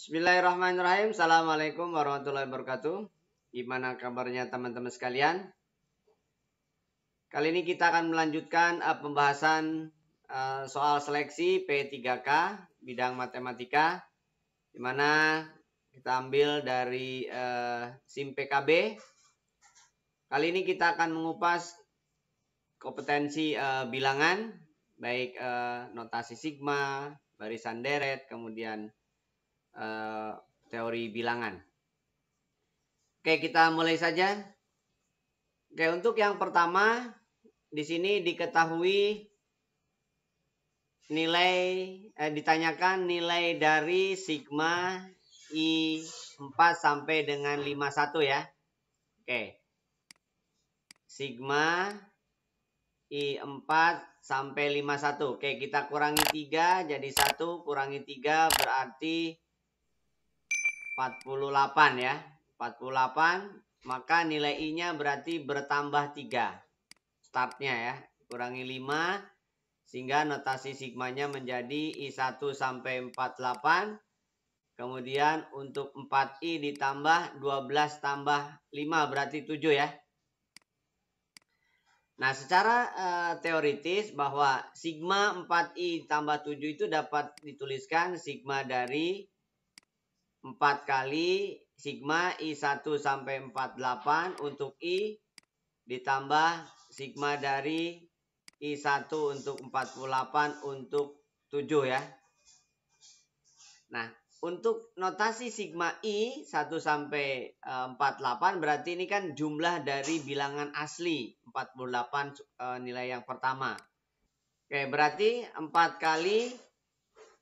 Bismillahirrahmanirrahim. Assalamualaikum warahmatullahi wabarakatuh. Gimana kabarnya teman-teman sekalian? Kali ini kita akan melanjutkan pembahasan soal seleksi P3K bidang matematika, di mana kita ambil dari SIM PKB. Kali ini kita akan mengupas kompetensi bilangan, baik notasi sigma, barisan deret, kemudian teori bilangan. Oke, kita mulai saja. Oke, untuk yang pertama di sini diketahui nilai ditanyakan nilai dari sigma I4 sampai dengan 51 ya. Oke. Sigma I4 sampai 51. Oke, kita kurangi 3 jadi 1, kurangi 3 berarti 48 ya. 48, maka nilai I-nya berarti bertambah 3. Startnya ya. Kurangi 5, sehingga notasi sigmanya menjadi I1 sampai 48. Kemudian untuk 4I ditambah 12 tambah 5 berarti 7 ya. Nah, secara teoritis bahwa sigma 4I tambah 7 itu dapat dituliskan sigma dari 4 kali sigma I1 sampai 48 untuk I ditambah sigma dari I1 untuk 48 untuk 7 ya. Nah, untuk notasi sigma I 1 sampai 48 berarti ini kan jumlah dari bilangan asli 48 nilai yang pertama. Oke, berarti 4 kali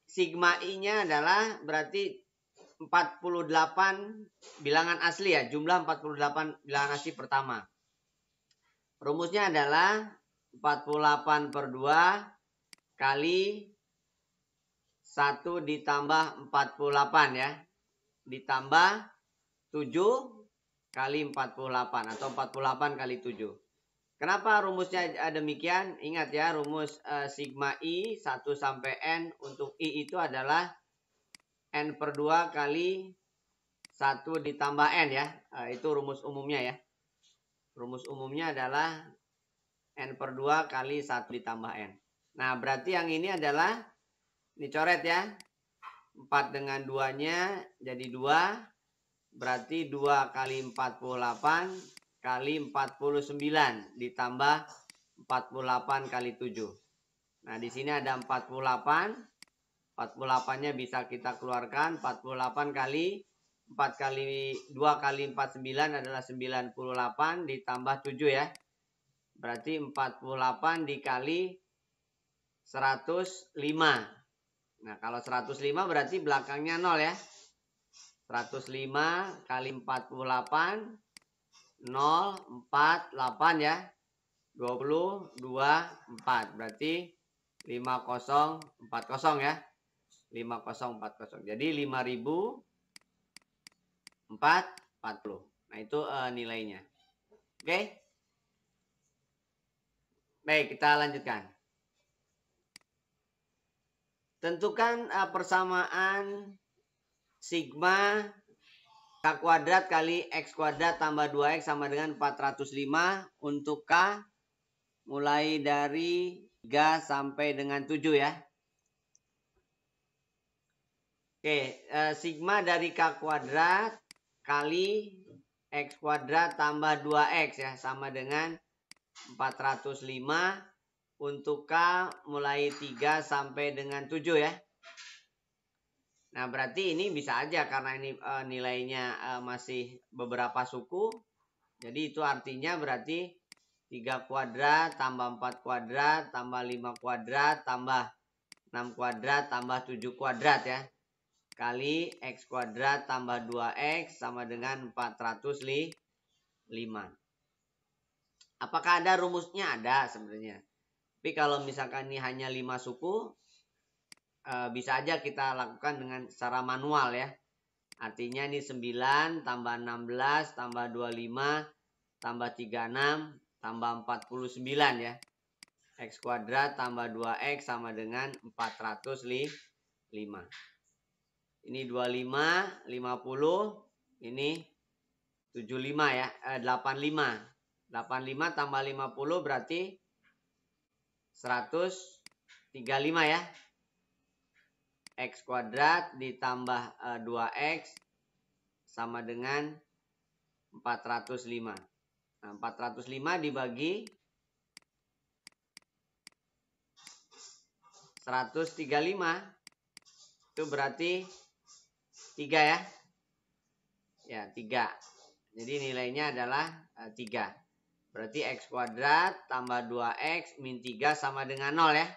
sigma I-nya adalah berarti 48 bilangan asli ya, jumlah 48 bilangan asli pertama. Rumusnya adalah 48 per 2 kali 1 ditambah 48 ya. Ditambah 7 kali 48 atau 48 kali 7. Kenapa rumusnya demikian? Ingat ya, rumus sigma I 1 sampai N untuk I itu adalah N per 2 kali 1 ditambah N ya. Itu rumus umumnya ya. Rumus umumnya adalah N per 2 kali 1 ditambah N. Nah, berarti yang ini adalah, ini coret ya. 4 dengan 2-nya jadi 2. Berarti 2 kali 48 kali 49 ditambah 48 kali 7. Nah, di sini ada 48. 48-nya bisa kita keluarkan. 48 kali 4 kali 2 kali 49 adalah 98 ditambah 7 ya. Berarti 48 dikali 105. Nah, kalau 105 berarti belakangnya 0 ya. 105 kali 48 0, 4, 8 ya. 20, 2, 4. Berarti 5040 ya. 5040. Jadi 5040. Nah, itu nilainya. Oke. Baik, kita lanjutkan. Tentukan persamaan sigma K kuadrat kali X kuadrat tambah 2X sama dengan 405 untuk K mulai dari 3 sampai dengan 7 ya. Oke, sigma dari K kuadrat kali X kuadrat tambah 2X ya, sama dengan 405 untuk K mulai 3 sampai dengan 7 ya. Nah, berarti ini bisa aja karena ini nilainya masih beberapa suku. Jadi itu artinya berarti 3 kuadrat tambah 4 kuadrat tambah 5 kuadrat tambah 6 kuadrat tambah 7 kuadrat ya. Kali X kuadrat tambah 2X sama dengan 405. Apakah ada rumusnya? Ada sebenarnya. Tapi kalau misalkan ini hanya 5 suku, bisa aja kita lakukan dengan secara manual ya. Artinya ini 9 tambah 16 tambah 25 tambah 36 tambah 49 ya. X kuadrat tambah 2X sama dengan 405. Ini 25, 50, ini 75 ya, 85. 85 tambah 50 berarti 135 ya. X kuadrat ditambah 2X sama dengan 405. Nah, 405 dibagi 135 itu berarti 3 ya. Ya, 3. Jadi nilainya adalah 3. Berarti X kuadrat tambah 2X min 3 sama dengan 0 ya.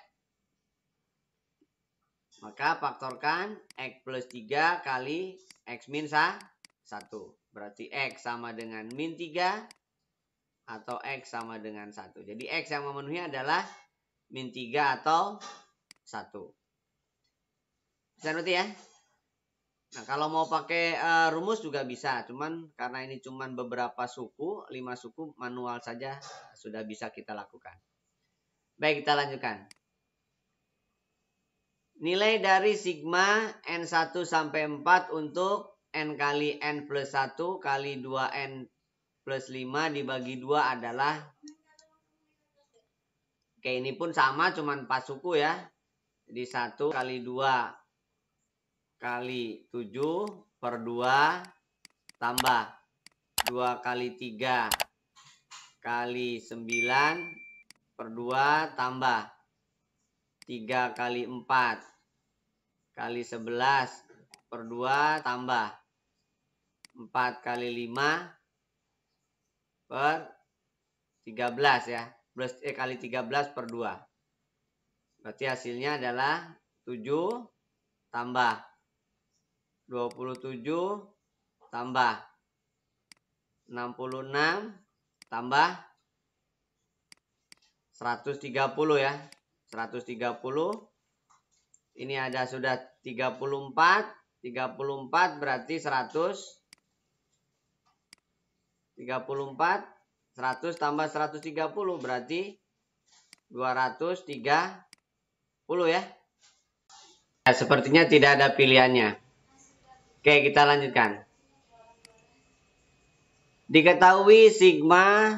Maka faktorkan X plus 3 kali X min 1. Berarti X sama dengan min 3 atau X sama dengan 1. Jadi X yang memenuhi adalah min 3 atau 1. Bisa ngerti ya? Nah, kalau mau pakai rumus juga bisa. Cuman karena ini cuman beberapa suku, 5 suku, manual saja sudah bisa kita lakukan. Baik, kita lanjutkan. Nilai dari sigma N1 sampai 4 untuk N kali N plus 1 kali 2N plus 5 dibagi 2 adalah. Oke, ini pun sama, cuman 4 suku ya. Jadi 1 kali 2 kali 7 per 2 tambah 2 kali 3 kali 9 per 2 tambah 3 kali 4 kali 11 per 2 tambah 4 kali 5 per 13 ya. Kali 13 per 2. Berarti hasilnya adalah 7 tambah 27 tambah 66 tambah 130 ya. 130. Ini ada sudah 34. 34 berarti 100. 34. 100 tambah 130 berarti 230 ya. Ya, sepertinya tidak ada pilihannya. Oke, kita lanjutkan. Diketahui sigma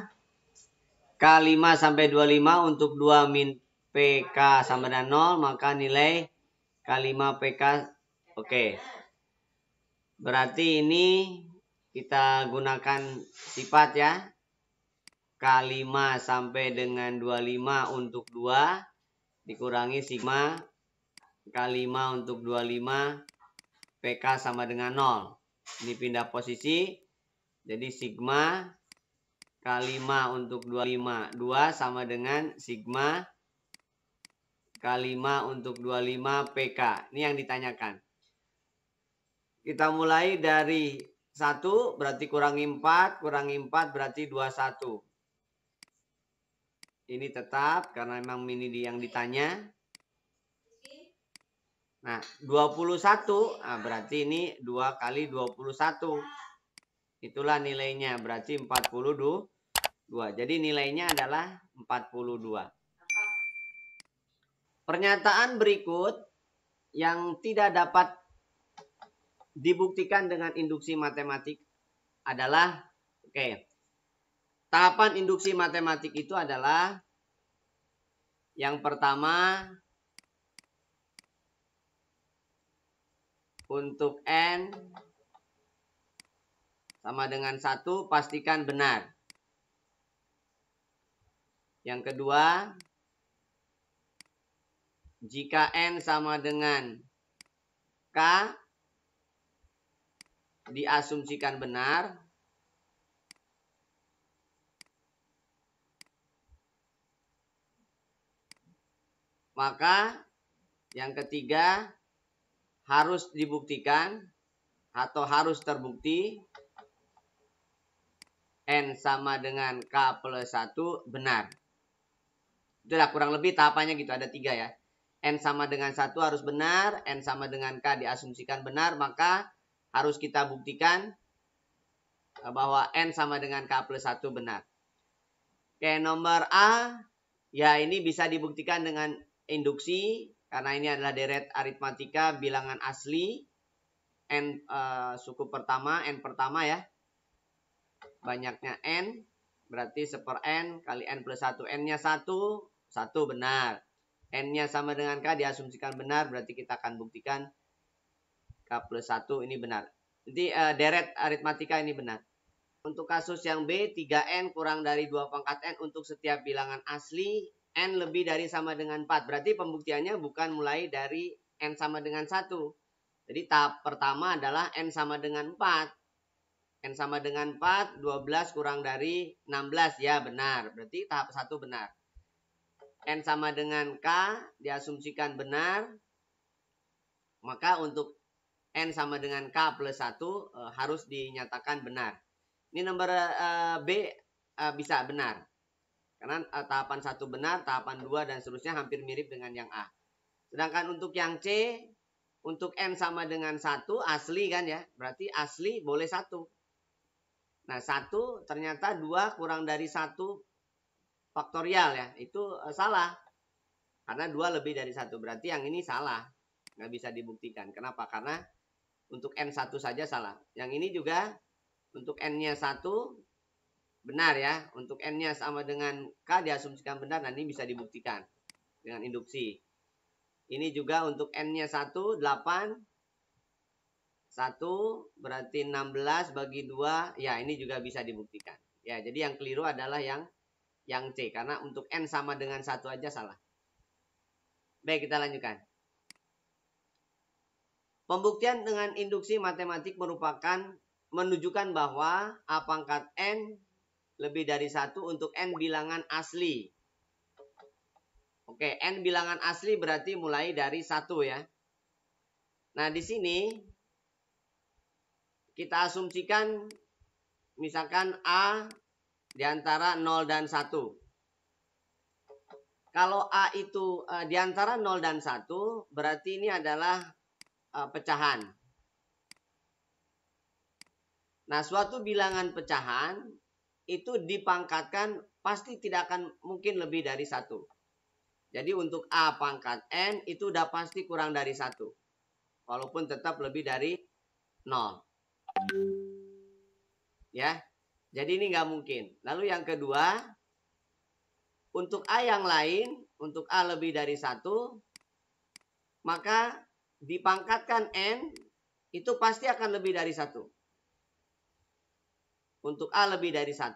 K5 sampai 25 untuk 2 min PK sama dengan 0, maka nilai K5 PK oke. Berarti ini kita gunakan sifat ya. K5 sampai dengan 25 untuk 2 dikurangi sigma K5 untuk 25 PK sama dengan 0. Ini pindah posisi. Jadi sigma K5 untuk 25 2 sama dengan sigma K5 untuk 25 PK. Ini yang ditanyakan. Kita mulai dari 1 berarti kurangi 4. Kurangi 4 berarti 21. Ini tetap karena memang ini yang ditanya. Nah, 21. Nah, berarti ini 2 kali 21. Itulah nilainya. Berarti 42. Jadi nilainya adalah 42. Pernyataan berikut yang tidak dapat dibuktikan dengan induksi matematik adalah, tahapan induksi matematik itu adalah yang pertama, untuk N sama dengan 1 pastikan benar. Yang kedua, jika N sama dengan K diasumsikan benar, maka yang ketiga harus dibuktikan atau harus terbukti N sama dengan K plus 1 benar. Itulah kurang lebih tahapannya gitu, ada 3 ya. N sama dengan 1 harus benar, N sama dengan K diasumsikan benar, maka harus kita buktikan bahwa N sama dengan K plus 1 benar. Oke, nomor A, ya ini bisa dibuktikan dengan induksi, karena ini adalah deret aritmatika bilangan asli. N suku pertama, N pertama ya. Banyaknya N, berarti 1/n kali N plus 1. N-nya 1, 1 benar. N-nya sama dengan K diasumsikan benar, berarti kita akan buktikan K plus 1 ini benar. Jadi deret aritmatika ini benar. Untuk kasus yang B, 3N kurang dari 2 pangkat N untuk setiap bilangan asli, N lebih dari sama dengan 4. Berarti pembuktiannya bukan mulai dari N sama dengan 1. Jadi tahap pertama adalah N sama dengan 4. N sama dengan 4, 12 kurang dari 16. Ya benar, berarti tahap 1 benar. N sama dengan K diasumsikan benar. Maka untuk N sama dengan K plus 1 harus dinyatakan benar. Ini nomor B bisa benar. Karena tahapan 1 benar, tahapan 2 dan seterusnya hampir mirip dengan yang A. Sedangkan untuk yang C, untuk N sama dengan 1 asli kan ya. Berarti asli boleh 1. Nah 1 ternyata 2 kurang dari 1 faktorial ya. Itu salah. Karena 2 lebih dari 1. Berarti yang ini salah. Nggak bisa dibuktikan. Kenapa? Karena untuk N1 saja salah. Yang ini juga untuk N-nya 1 benar ya. Untuk N-nya sama dengan K diasumsikan benar. Dan ini bisa dibuktikan dengan induksi. Ini juga untuk N-nya 1, 8. 1 berarti 16 bagi 2. Ya ini juga bisa dibuktikan. Ya jadi yang keliru adalah yang C. Karena untuk N sama dengan 1 aja salah. Baik kita lanjutkan. Pembuktian dengan induksi matematik merupakan menunjukkan bahwa A pangkat N lebih dari 1 untuk N bilangan asli. Oke, N bilangan asli berarti mulai dari 1 ya. Nah di sini kita asumsikan misalkan A di antara 0 dan 1. Kalau A itu di antara 0 dan 1, berarti ini adalah pecahan. Nah, suatu bilangan pecahan itu dipangkatkan pasti tidak akan mungkin lebih dari 1. Jadi untuk A pangkat N itu udah pasti kurang dari 1. Walaupun tetap lebih dari 0. Ya, jadi ini nggak mungkin. Lalu yang kedua, untuk A yang lain, untuk A lebih dari 1, maka dipangkatkan N itu pasti akan lebih dari 1. Untuk A lebih dari 1,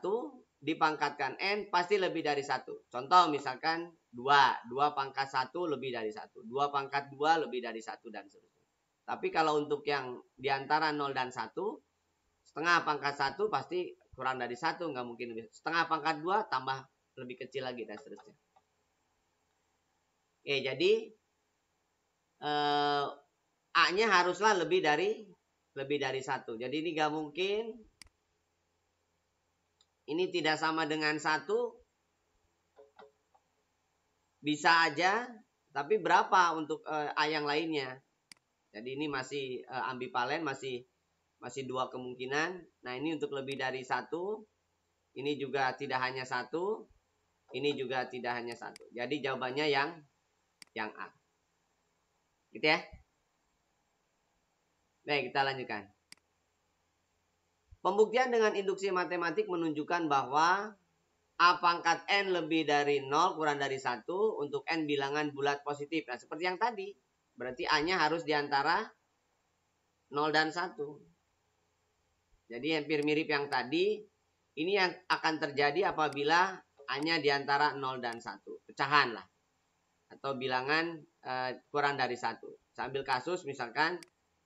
dipangkatkan N pasti lebih dari 1. Contoh misalkan 2. 2 pangkat 1 lebih dari 1. 2 pangkat 2 lebih dari 1 dan seterusnya. Tapi kalau untuk yang diantara 0 dan 1, setengah pangkat 1 pasti kurang dari 1. Nggak mungkin lebih. Setengah pangkat 2 tambah lebih kecil lagi dan seterusnya. Oke, jadi A-nya haruslah lebih dari 1. Jadi ini nggak mungkin. Ini tidak sama dengan 1. Bisa aja. Tapi berapa untuk A yang lainnya? Jadi ini masih ambivalen, masih 2 kemungkinan. Nah ini untuk lebih dari 1. Ini juga tidak hanya 1. Ini juga tidak hanya 1. Jadi jawabannya yang A. Gitu ya. Baik, kita lanjutkan. Pembuktian dengan induksi matematik menunjukkan bahwa A pangkat N lebih dari 0 kurang dari 1 untuk N bilangan bulat positif. Nah, seperti yang tadi. Berarti A-nya harus diantara 0 dan 1. Jadi hampir mirip yang tadi. Ini yang akan terjadi apabila A-nya diantara 0 dan 1. Pecahan lah. Atau bilangan kurang dari 1. Sambil kasus misalkan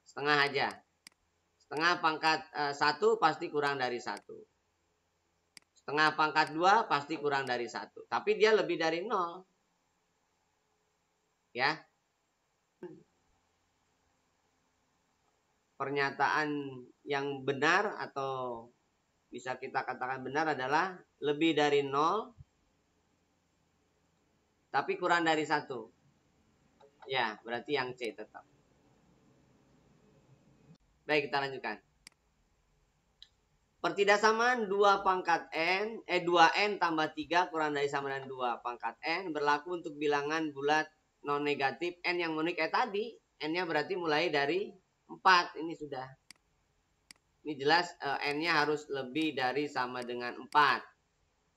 setengah aja. Setengah pangkat 1 pasti kurang dari 1. Setengah pangkat 2 pasti kurang dari 1. Tapi dia lebih dari 0. Ya. Pernyataan yang benar atau bisa kita katakan benar adalah lebih dari 0 tapi kurang dari 1. Ya, berarti yang C tetap. Baik, kita lanjutkan. Pertidaksamaan 2 pangkat N, 2N tambah 3 kurang dari sama dengan 2 pangkat N berlaku untuk bilangan bulat non negatif N yang unik kayak tadi. N-nya berarti mulai dari 4 ini sudah. Ini jelas N-nya harus lebih dari sama dengan 4.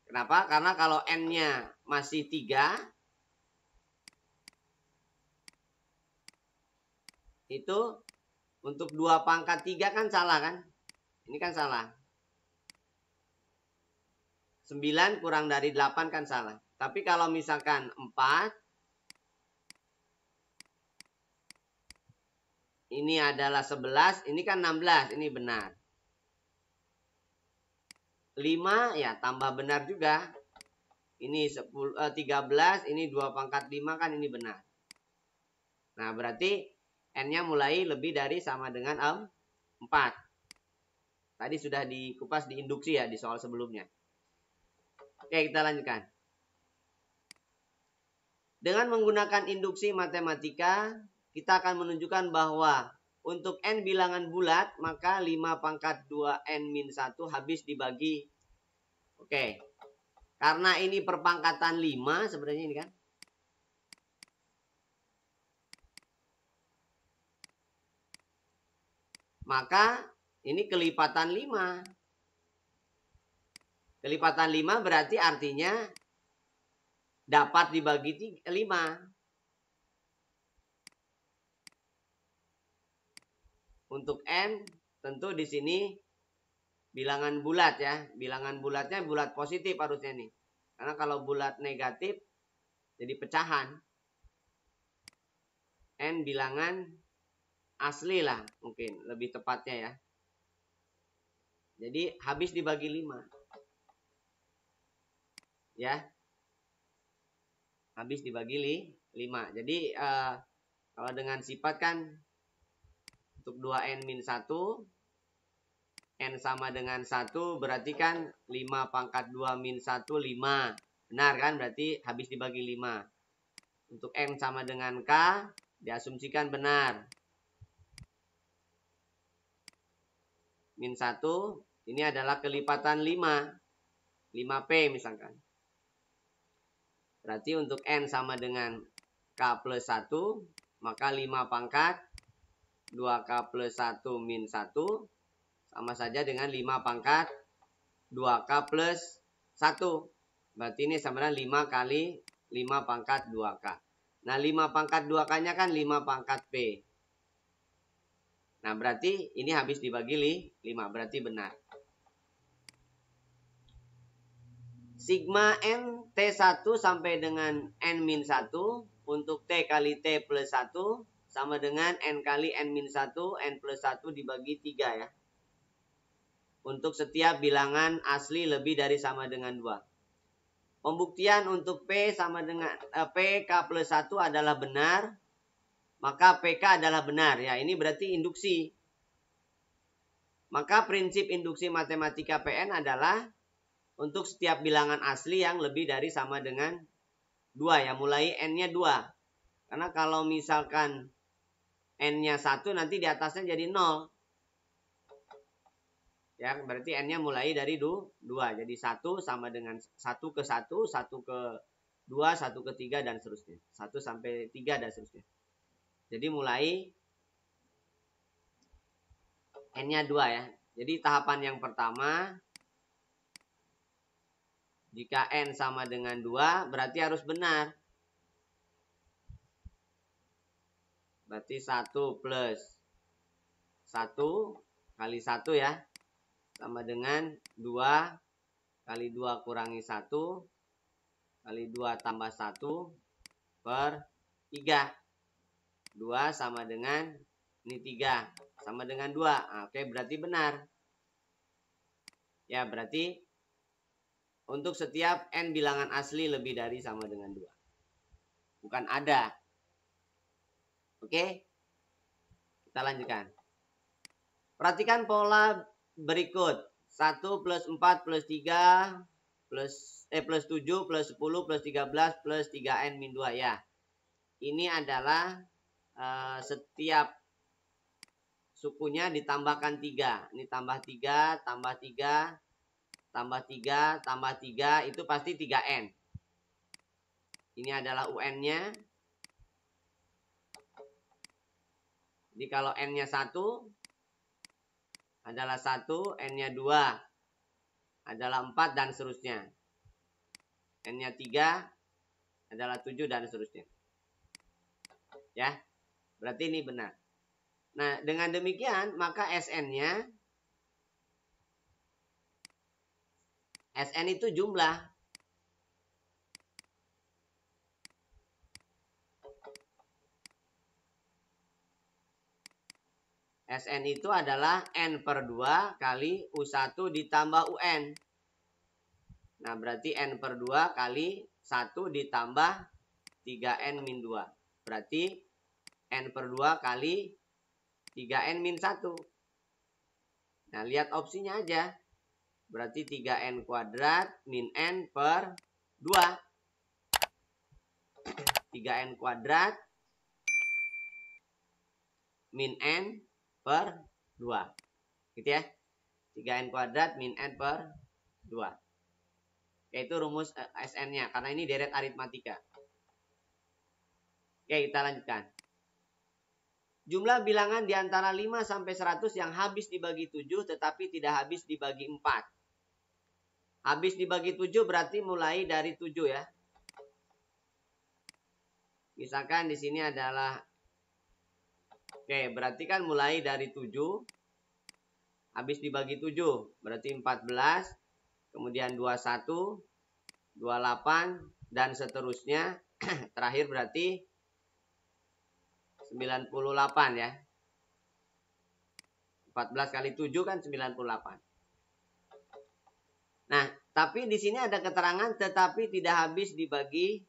Kenapa? Karena kalau N-nya masih 3, itu untuk 2 pangkat 3 kan salah kan? Ini kan salah. 9 kurang dari 8 kan salah. Tapi kalau misalkan 4, ini adalah 11, ini kan 16, ini benar. 5 ya tambah benar juga. Ini 13, ini 2 pangkat 5 kan ini benar. Nah, berarti N-nya mulai lebih dari sama dengan 4. Tadi sudah dikupas di induksi ya di soal sebelumnya. Oke, kita lanjutkan. Dengan menggunakan induksi matematika, kita akan menunjukkan bahwa untuk N bilangan bulat, maka 5 pangkat 2 N-1 habis dibagi. Oke. Karena ini perpangkatan 5 sebenarnya ini kan. Maka ini kelipatan 5. Kelipatan 5 berarti artinya dapat dibagi 5. Untuk N tentu di sini bilangan bulat ya. Bilangan bulatnya bulat positif harusnya nih. Karena kalau bulat negatif jadi pecahan. N bilangan asli lah mungkin lebih tepatnya ya. Jadi habis dibagi 5. Ya. Habis dibagi 5. Jadi kalau dengan sifat kan untuk 2N-1, N sama dengan 1 berarti kan 5 pangkat 2 min 1, 5. Benar kan? Berarti habis dibagi 5. Untuk N sama dengan K, diasumsikan benar. Min 1, ini adalah kelipatan 5. 5P misalkan. Berarti untuk N sama dengan K plus 1, maka 5 pangkat 2K plus 1 min 1 sama saja dengan 5 pangkat 2K plus 1. Berarti ini sama dengan 5 kali 5 pangkat 2K. Nah 5 pangkat 2K-nya kan 5 pangkat P. Nah berarti ini habis dibagi 5. Berarti benar. Sigma N T1 sampai dengan N-1 untuk T kali T plus 1 sama dengan N kali N-1 N plus 1 dibagi 3 ya. Untuk setiap bilangan asli lebih dari sama dengan 2. Pembuktian untuk P sama dengan P K plus 1 adalah benar. Maka PK adalah benar ya. Ini berarti induksi. Maka prinsip induksi matematika PN adalah untuk setiap bilangan asli yang lebih dari sama dengan 2 ya. Mulai N-nya 2. Karena kalau misalkan N-nya 1 nanti di atasnya jadi 0. Ya, berarti N-nya mulai dari 2. Jadi 1 sama dengan 1 ke 1, 1 ke 2, 1 ke 3 dan seterusnya. 1 sampai 3 dan seterusnya. Jadi mulai N-nya 2 ya. Jadi tahapan yang pertama, jika N sama dengan 2, berarti harus benar. Berarti 1 plus 1 kali 1 ya. Sama dengan 2 kali 2 kurangi 1 kali 2 tambah 1 per 3. 2 sama dengan, ini 3. Sama dengan 2. Nah, oke, berarti benar. Ya, berarti untuk setiap N bilangan asli lebih dari sama dengan 2. Bukan ada. Oke? Kita lanjutkan. Perhatikan pola berikut. 1 plus 4 plus 3 plus 7 plus 10 plus 13 plus 3N min 2 ya. Ini adalah setiap sukunya ditambahkan 3. Ini tambah 3, tambah 3, tambah 3, tambah 3, itu pasti 3N. Ini adalah UN-nya. Jadi kalau N-nya 1 adalah 1, N-nya 2 adalah 4 dan seterusnya. N-nya 3 adalah 7 dan seterusnya. Ya, berarti ini benar. Nah, dengan demikian maka SN-nya, SN itu jumlah. SN itu adalah N per 2 kali U1 ditambah UN. Nah, berarti N per 2 kali 1 ditambah 3N min 2. Berarti N per 2 kali 3N min 1. Nah, lihat opsinya aja. Berarti 3N kuadrat min N per 2. 3N kuadrat min N per 2. Gitu ya. 3N kuadrat min N per 2. Yaitu rumus SN-nya. Karena ini deret aritmatika. Oke, kita lanjutkan. Jumlah bilangan di antara 5 sampai 100 yang habis dibagi 7 tetapi tidak habis dibagi 4. Habis dibagi 7 berarti mulai dari 7 ya. Misalkan di sini adalah, oke, berarti kan mulai dari 7 habis dibagi 7 berarti 14, kemudian 21, 28 dan seterusnya. Terakhir berarti 98 ya. 14 kali 7 kan 98. Nah, tapi di sini ada keterangan tetapi tidak habis dibagi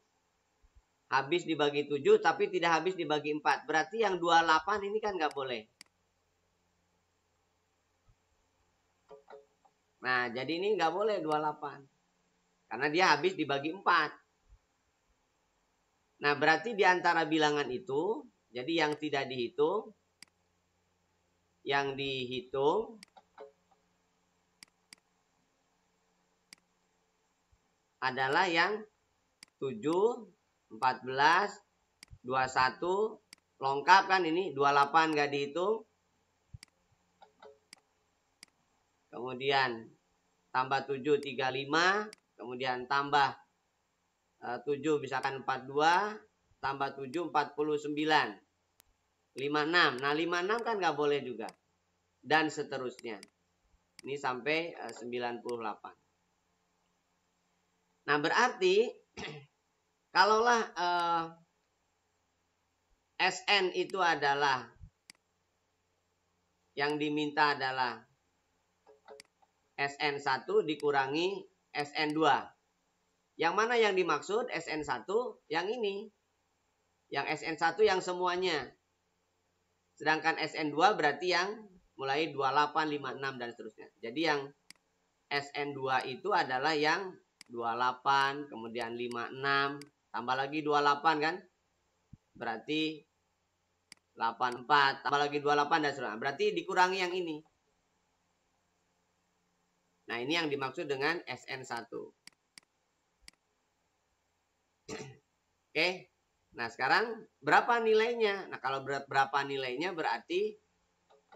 7 tapi tidak habis dibagi 4. Berarti yang 28 ini kan nggak boleh. Nah, jadi ini nggak boleh 28. Karena dia habis dibagi 4. Nah, berarti di antara bilangan itu, jadi yang tidak dihitung, yang dihitung adalah yang 7, 14, 21, lengkap kan ini, 28 nggak dihitung. Kemudian tambah 7, 35, kemudian tambah 7 misalkan 42, tambah 7, 49, 56. Nah, 56 kan nggak boleh juga. Dan seterusnya. Ini sampai 98. Nah, berarti kalaulah SN itu adalah, yang diminta adalah SN1 dikurangi SN2. Yang mana yang dimaksud SN1? Yang ini. Yang SN1 yang semuanya. Sedangkan SN2 berarti yang mulai 28, 56 dan seterusnya. Jadi yang SN2 itu adalah yang 28, kemudian 56, tambah lagi 28 kan? Berarti 84, tambah lagi 28 dan seterusnya. Berarti dikurangi yang ini. Nah, ini yang dimaksud dengan SN1. Oke. Nah, sekarang berapa nilainya? Nah, kalau berapa nilainya berarti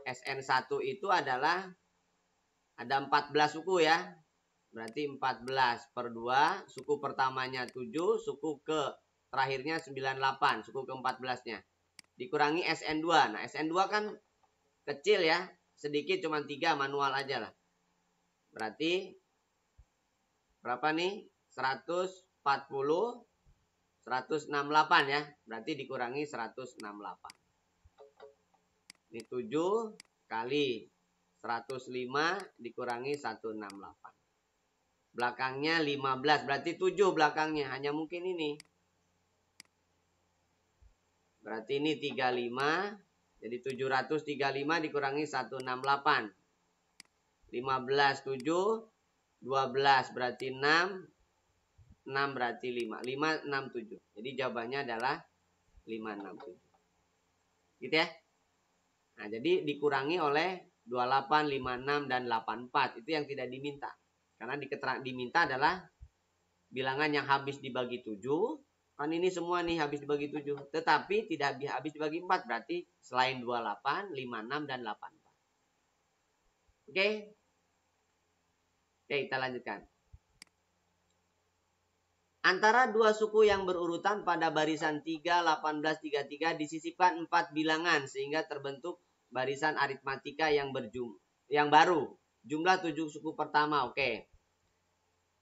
SN1 itu adalah ada 14 suku ya. Berarti 14 per 2, suku pertamanya 7, suku ke terakhirnya 98, suku ke-14-nya. Dikurangi SN2. Nah, SN2 kan kecil ya, sedikit cuma 3, manual aja lah. Berarti berapa nih? 140, 168 ya. Berarti dikurangi 168. Ini 7 kali 105 dikurangi 168. Belakangnya 15. Berarti 7 belakangnya. Hanya mungkin ini. Berarti ini 35. Jadi 735 dikurangi 168. 15, 7. 12 berarti 6. 6 berarti 5. 5, 6, 7. Jadi jawabannya adalah 567. Gitu ya. Nah, jadi dikurangi oleh 28, 56, dan 84. Itu yang tidak diminta. Karena diminta adalah bilangan yang habis dibagi 7 Kan ini semua nih habis dibagi 7. Tetapi tidak habis dibagi 4. Berarti selain 28, 56, dan 84. Oke? Oke, kita lanjutkan. Antara dua suku yang berurutan pada barisan 3, 18, 33 disisipkan 4 bilangan sehingga terbentuk barisan aritmatika yang baru. Jumlah 7 suku pertama. Oke.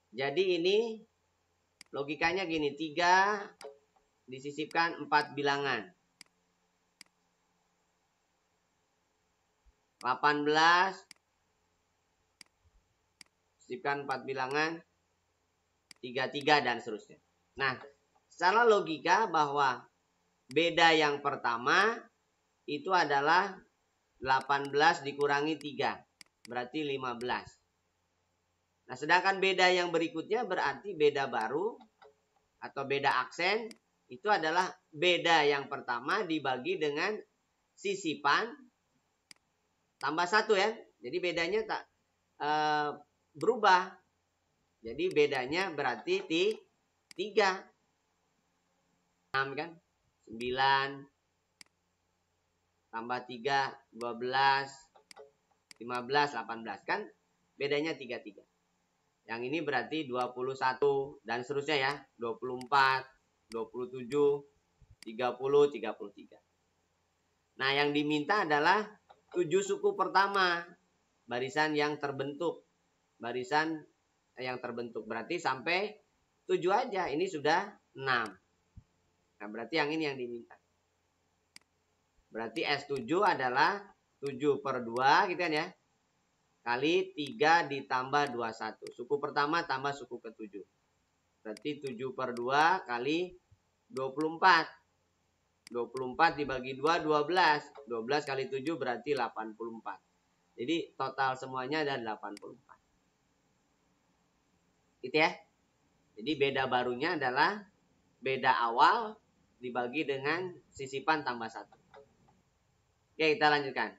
Jadi ini logikanya gini. 3 disisipkan 4 bilangan. 18 disisipkan 4 bilangan. 33 dan seterusnya. Nah, secara logika bahwa beda yang pertama itu adalah 18 dikurangi 3. Berarti 15. Nah, sedangkan beda yang berikutnya berarti beda baru atau beda aksen itu adalah beda yang pertama dibagi dengan sisipan tambah 1 ya. Jadi bedanya tak berubah. Jadi bedanya berarti 3. 6 kan? 9 tambah 3, 12, 15, 18 kan? Bedanya 3. Yang ini berarti 21 dan seterusnya ya. 24, 27, 30, 33. Nah, yang diminta adalah 7 suku pertama. Barisan yang terbentuk. Barisan yang terbentuk. Berarti sampai 7 aja. Ini sudah 6. Nah, berarti yang ini yang diminta. Berarti S7 adalah 7 per 2 gitu kan ya. Kali 3 ditambah 21. Suku pertama tambah suku ke-7. Berarti 7 per 2 kali 24. 24 dibagi 2, 12. 12 kali 7 berarti 84. Jadi total semuanya ada 84. Gitu ya. Jadi beda barunya adalah beda awal dibagi dengan sisipan tambah 1. Oke, kita lanjutkan.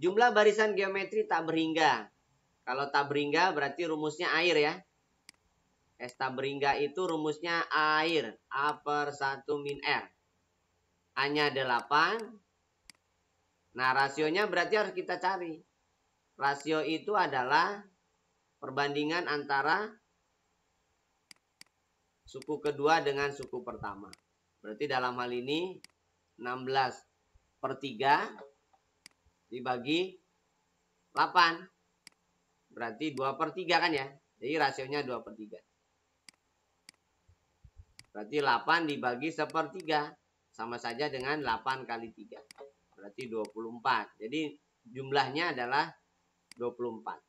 Jumlah barisan geometri tak berhingga. Kalau tak berhingga berarti rumusnya air ya. S tak berhingga itu rumusnya air. A per 1 min R. A-nya 8. Nah, rasionya berarti harus kita cari. Rasio itu adalah perbandingan antara suku kedua dengan suku pertama. Berarti dalam hal ini 16 per 3 dibagi 8. Berarti 2 per 3 kan ya. Jadi rasionya 2 per 3. Berarti 8 dibagi 1/3. Sama saja dengan 8 kali 3. Berarti 24. Jadi jumlahnya adalah 24.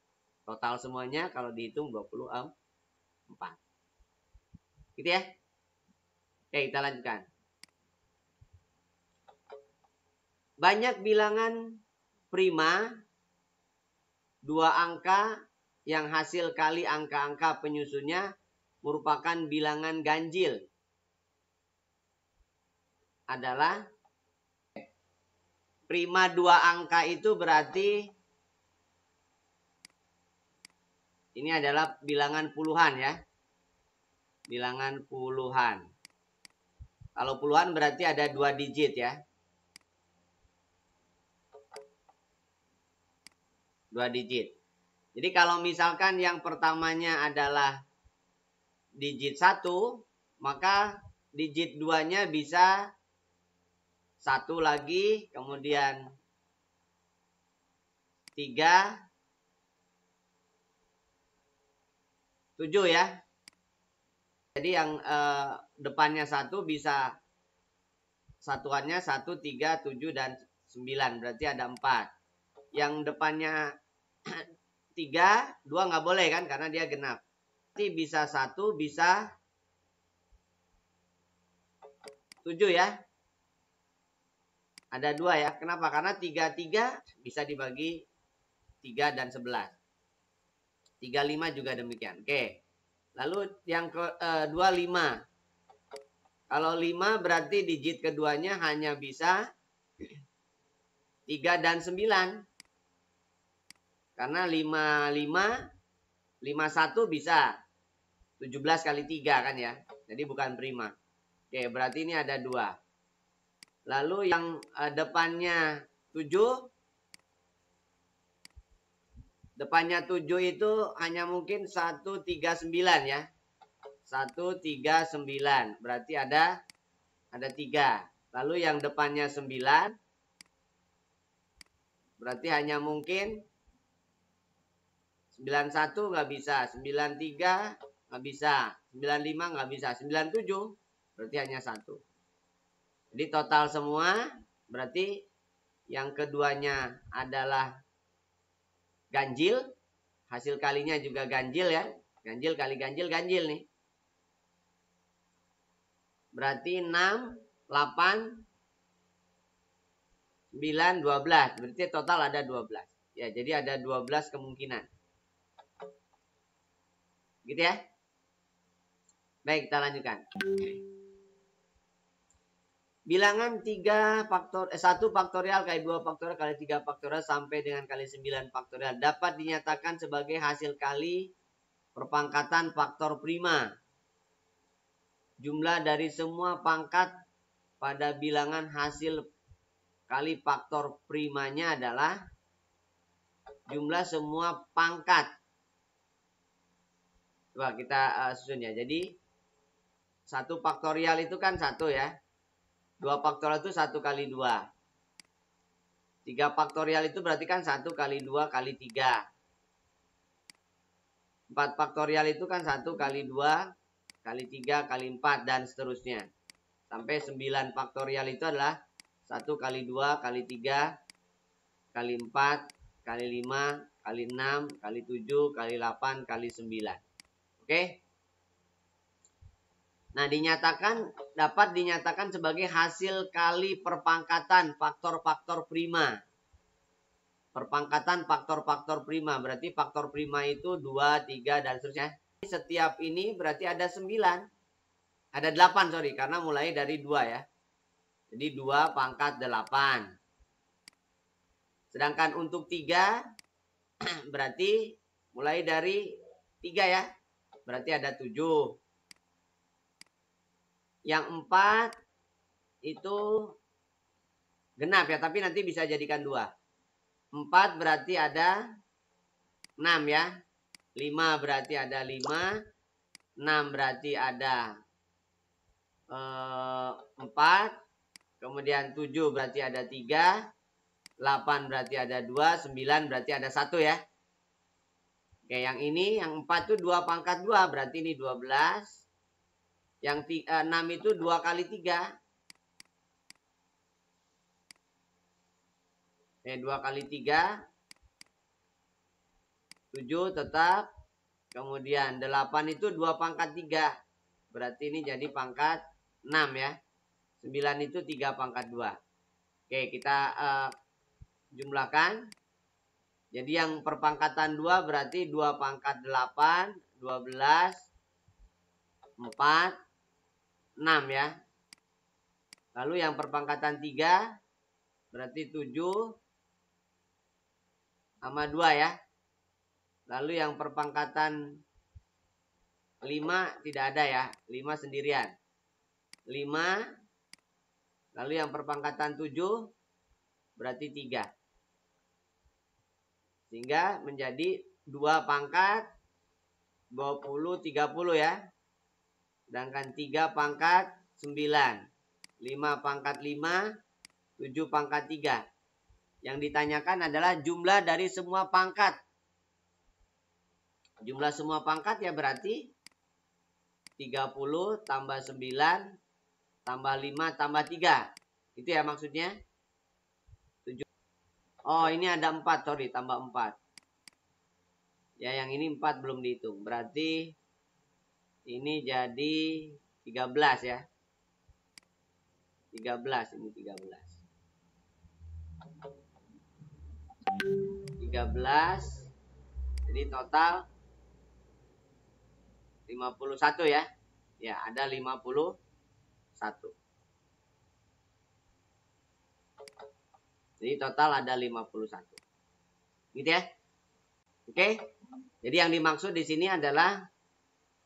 Total semuanya kalau dihitung 24. Gitu ya. Oke, kita lanjutkan. Banyak bilangan prima 2 angka yang hasil kali angka-angka penyusunnya merupakan bilangan ganjil. Adalah prima 2 angka itu berarti ini adalah bilangan puluhan ya. Bilangan puluhan. Kalau puluhan berarti ada 2 digit ya. 2 digit. Jadi kalau misalkan yang pertamanya adalah digit 1, maka digit 2-nya bisa 1 lagi, kemudian 3, 7 ya. Jadi yang depannya 1 bisa satuannya 1, 3, 7, dan 9. Berarti ada 4. Yang depannya 3, 2 nggak boleh kan karena dia genap. Berarti bisa 1, bisa 7 ya. Ada 2 ya. Kenapa? Karena 3 bisa dibagi 3 dan 11. 35 juga demikian. Oke. Lalu yang kedua 5. Kalau 5 berarti digit keduanya hanya bisa 3 dan 9. Karena 51 bisa 17 kali 3 kan ya. Jadi bukan prima. Oke, berarti ini ada 2. Lalu yang depannya 7. Depannya 7 itu hanya mungkin 139 ya. 139. Berarti ada 3. Lalu yang depannya 9. Berarti hanya mungkin 91 nggak bisa, 93 nggak bisa, 95 nggak bisa, 97 berarti hanya 1. Jadi total semua berarti yang keduanya adalah ganjil, hasil kalinya juga ganjil ya. Ganjil kali ganjil, ganjil nih. Berarti 6, 8, 9, 12. Berarti total ada 12. Ya, jadi ada 12 kemungkinan. Gitu ya. Baik, kita lanjutkan. Bilangan 1 faktorial kali 2 faktorial kali 3 faktorial sampai dengan kali 9 faktorial dapat dinyatakan sebagai hasil kali perpangkatan faktor prima. Jumlah dari semua pangkat pada bilangan hasil kali faktor primanya adalah jumlah semua pangkat. Coba kita susun ya. Jadi 1 faktorial itu kan 1 ya. 2 faktorial itu 1 kali 2. 3 faktorial itu berarti kan 1 kali 2 kali 3. 4 faktorial itu kan 1 kali 2 kali 3 kali 4 dan seterusnya. Sampai 9 faktorial itu adalah 1 kali 2 kali 3 kali 4 kali 5 kali 6 kali 7 kali 8 kali 9. Oke? Nah, dapat dinyatakan sebagai hasil kali perpangkatan faktor-faktor prima. Perpangkatan faktor-faktor prima. Berarti faktor prima itu 2, 3, dan seterusnya. Setiap ini berarti ada 9. Ada 8, sorry. Karena mulai dari 2 ya. Jadi 2 pangkat 8. Sedangkan untuk 3, berarti mulai dari 3 ya. Berarti ada 7. Yang 4 itu genap ya, tapi nanti bisa jadikan 2. 4 berarti ada 6 ya. 5 berarti ada 5. 6 berarti ada 4. Kemudian 7 berarti ada 3. 8 berarti ada 2. 9 berarti ada 1 ya. Oke, yang ini yang 4 itu 2 pangkat 2. Berarti ini 12. Yang 6 itu 2 kali 3. 2 kali 3. 7 tetap. Kemudian 8 itu 2 pangkat 3. Berarti ini jadi pangkat 6 ya. 9 itu 3 pangkat 2. Oke, kita jumlahkan. Jadi yang perpangkatan 2 berarti 2 pangkat 8. 12. 4. 6 ya. Lalu yang perpangkatan 3 berarti 7 sama 2 ya. Lalu yang perpangkatan 5 tidak ada ya. 5 sendirian. 5. Lalu yang perpangkatan 7 berarti 3. Sehingga menjadi 2 pangkat 20, 30 ya. Sedangkan 3 pangkat 9. 5 pangkat 5. 7 pangkat 3. Yang ditanyakan adalah jumlah dari semua pangkat. Jumlah semua pangkat ya berarti 30 tambah 9 tambah 5 tambah 3. Itu ya maksudnya. 7. Oh, ini ada 4, sorry, tambah 4. Ya, yang ini 4 belum dihitung. Berarti ini jadi 13 ya. 13, ini 13. 13. Jadi total 51 ya. Ya, ada 51. Jadi total ada 51. Gitu ya. Oke. Jadi yang dimaksud di sini adalah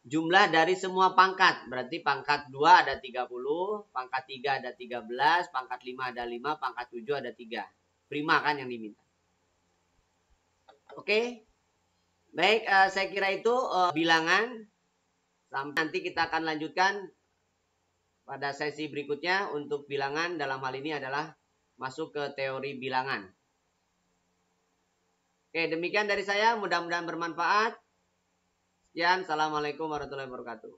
jumlah dari semua pangkat. Berarti pangkat 2 ada 30, pangkat 3 ada 13, pangkat 5 ada 5, pangkat 7 ada 3. Prima kan yang diminta. Oke. Baik, saya kira itu bilangan. Sampai nanti kita akan lanjutkan pada sesi berikutnya untuk bilangan. Dalam hal ini adalah masuk ke teori bilangan. Oke, demikian dari saya. Mudah-mudahan bermanfaat. Sekian. Assalamualaikum warahmatullahi wabarakatuh.